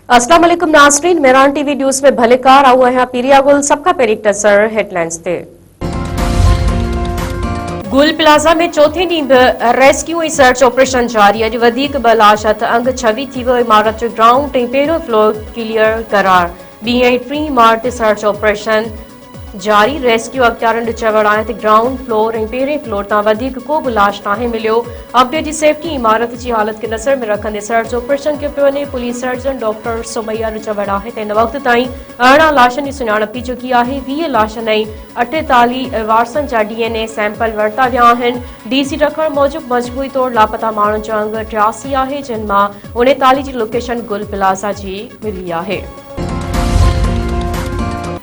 अस्सलाम वालेकुम नाज़रीन, मेरान टीवी न्यूज़ में भलेकार आऊं है पीरिया गुल सबका पेरिक नज़र हेडलाइंस ते। गुल प्लाजा में चौथे ॾींहुं बि रेस्क्यू ऐं सर्च ऑपरेशन जारी। अॼु वधीक ॿ लाश हथ अंग छवी थी वियो। इमारत जो ग्राउंड ऐं पहिरियों फ्लोर क्लियर करार। ॿीं ऐं टीं इमारत ते सर्च ऑपरेशन जारी। रेस्क्यू अख़्तियारनि चवण आहे त ग्राउंड फ्लोर ऐं पहिरें फ्लोर तां वधीक को बि लाश नाहे मिलियो। अपडेट जी सेफ्टी इमारत जी हालत खे नज़र में रखंदे सर्च ऑपरेशन कयो पियो वञे। पुलिस सर्जन डॉक्टर सुमैया जो चवण आहे त हिन वक़्त ताईं 18 लाशनि जी सुञाणप थी चुकी आहे। 20 लाशनि ऐं 48 वारसनि जा DNA सैंपल वरिता विया आहिनि। DC रखण मूजिबि मजबूरी तौरु लापता माण्हुनि जो अंग 83 आहे, जिन मां 39 जी लोकेशन गुल प्लाजा जी मिली आहे।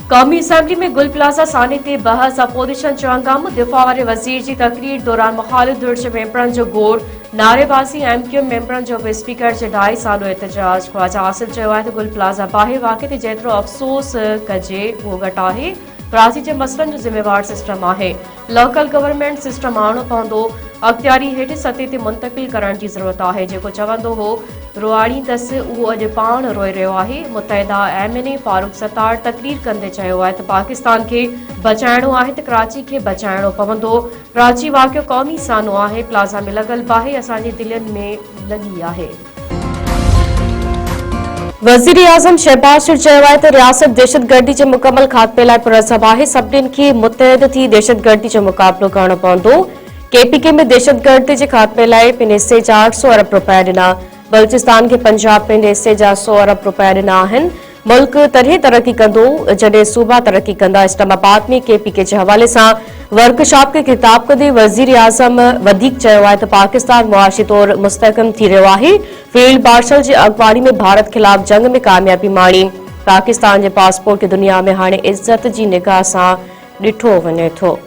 कौमी असेंबली में गुल प्लाजा साने ते बहस अपोजिशन जो हंगामो। दिफ़ा वारे वज़ीर जी तकरीर दौरान मुखालिफ़ धुर जे मेंबरनि जो गोड़, नारेबाज़ी। MQM मेंबरनि जो बि स्पीकर जे 2.5 सालो एहतजाज। ख्वाजा आसिफ चयो आहे त गुल प्लाजा बाहि वाक़े ते जेतिरो अफ़सोस कजे उहो घटि आहे। कराची जे मसइलनि जो ज़िम्मेवार सिस्टम आहे। लोकल गवर्नमेंट सिस्टम आणणो पवंदो। अख़्तियारी हेठि सतह ते मुंतक़िल करण जी ज़रूरत आहे। जेको चवंदो हो रुआड़ींदसि उहो अॼु पाण रोई रहियो आहे। मुतहिदा MNA फारूक सत्तार तकरीर कंदे चयो आहे त पाकिस्तान खे बचाइणो आहे त कराची खे बचाइणो पवंदो। कराची वाक़ियो क़ौमी सानो आहे। प्लाज़ा में लॻल बाहि असांजे दिलनि में लॻी आहे। वज़ीर आज़म शहबाज शरीफ़ चयो आहे त रियासत दहशतगर्दी जे मुकमल ख़ात्मे लाइ पुरअज़म आहे। सभिनीनि खे मुतहद थी दहशतगर्दी जो मुक़ाबिलो करणो पवंदो। KPK में दहशतगर्दी जे ख़ात्मे लाइ पंहिंजे हिसे जा 800 अरब रुपया ॾिना। बलूचिस्तान खे पंजाब पंहिंजे हिसे जा 100 अरब रुपया ॾिना आहिनि। मुल्क तॾहिं तरक़ी कंदो जॾहिं सूबा तरक़ी कंदा। इस्लामाबाद में KPK जे हवाले सां वर्कशॉप खे ख़िताब कंदे वज़ीर आज़म वधीक चयो आहे त पाकिस्तान मुआशी तौरु मुस्तहकम थी रहियो आहे। फील्ड मार्शल जी अॻुवाणी में भारत ख़िलाफ़ जंग में कामयाबी माणी। पाकिस्तान जे पासपोर्ट खे दुनिया में हाणे इज़त जी निगाह सां ॾिठो वञे थो।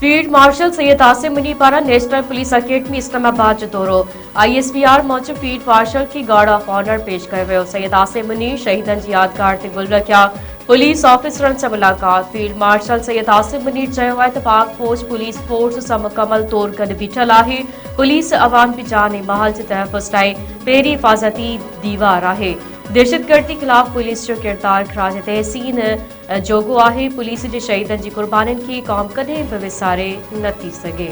फील्ड मार्शल सैयद आसिम मुनी पारां नेशनल पुलिस अकेडमी इस्लामाबाद जो दौरो। ISPR मूजिबि फील्ड मार्शल खे गार्ड ऑफ ऑनर पेश कयो वियो। सैयद आसिम मुनी शहीदनि जी यादगार ते गुल रखिया। पुलिस ऑफिसरनि सां मुलाक़ात। फील्ड मार्शल सैयद आसिम मुनी चयो आहे त पाक फौज पुलिस फोर्स सां मुकमल तौरु गॾु बीठल आहे। पुलिस अवाम जी जान ऐं माल जे तहफ़ुज़ लाइ पहिरीं हिफ़ाज़ती दीवार आहे। दहशतगर्दी ख़िलाफ़ पुलिस जो किरदार ख़राज तहसीन जोगो आहे। पुलिस जे शहीदनि जी क़ुर्बानीनि खे क़ौम कॾहिं बि विसारे न थी सघे।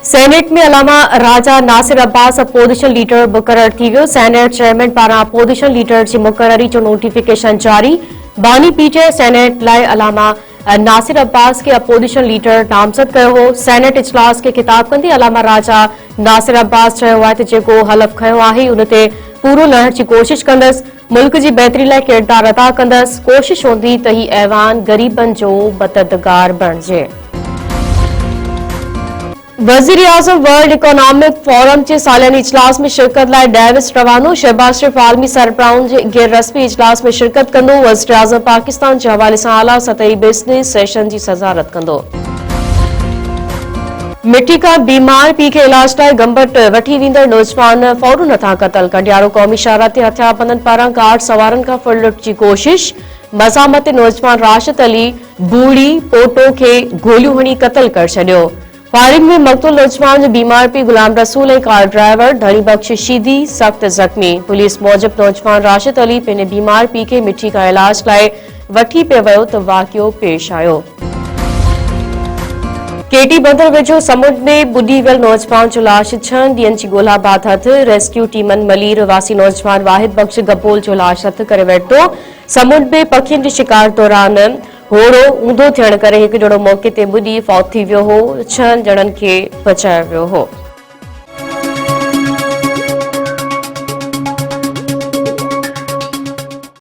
सेनेट में अलामा राजा नासिर अब्बास अपोजिशन लीडर मुक़रर थी वियो। सेनेट चेयरमैन पारां अपोजिशन लीडर जी मुक़ररी जो नोटिफिकेशन जारी। बानी पीटीआई सेनेट लाइ अलामा नासिर अब्बास के अपोजिशन लीडर नामज़द कयो हो। सेनेट इजलास के खिताब कंदे अलामा राजा नासिर अब्बास चयो आहे त जेको हलफ़ खयो आहे उन ते पूरो लहण जी कोशिश कंदसि। मुल्क जी बहितरी लाइ किरदार अदा कंदसि। कोशिश हूंदी त ही ऐवान ग़रीबनि जो मददगार बणिजे। वज़ीर आज़म वर्ल्ड इकोनॉमिक फोरम के सालियानी इजलास में शिरकत लाइ डेविस रवानो। शहबाज शरीफ़ आलमी सरबराहुनि जे गैर रस्मी इजलास में शिरकत कंदो। वज़ीर आज़म पाकिस्तान के हवाले से आला सतही बिज़नेस सेशन की सदारत कंदो। मिट्टी का बीमार पीउ खे इलाज लाइ गंबट वठी वेंदड़ नौजवान फौरन नथा क़तल। कंडियारो क़ौमी शाहरा ते हथियारबंदनि पारां कार सवारनि खां फुललुट जी कोशिश। मज़ामत नौजवान राशिद अली बूढ़ी पोटो खे गोलियूं हणी क़तल करे छॾियो। फायरिंग में मक़तूल नौजवान जो बीमार पीउ गुलाम रसूल ऐं कार ड्राइवर धनी बख्श शीदी सख्त ज़ख्मी। पुलिस मूजिबि नौजवान राशिद अली पंहिंजे बीमार पीउ खे मिठी खां इलाज लाइ वठी पियो वियो त वाक़ियो पेश आयो। केटी बंदर वेझो समुंड में बुॾी वियल नौजवान जो लाश 6 ॾींहनि जी ॻोल्हा बाद हथ। रेस्क्यू टीमनि मलीर वासी नौजवान वाहिद बख्श गपोल जो लाश हथ करे वरितो। समुंड में पखियुनि जे शिकार दौरान होड़ो ऊंधो थियण करे हिकु ॼणो मौके ते बुॾी फौत थी वियो हो। 6 ॼणनि खे बचायो वियो हो।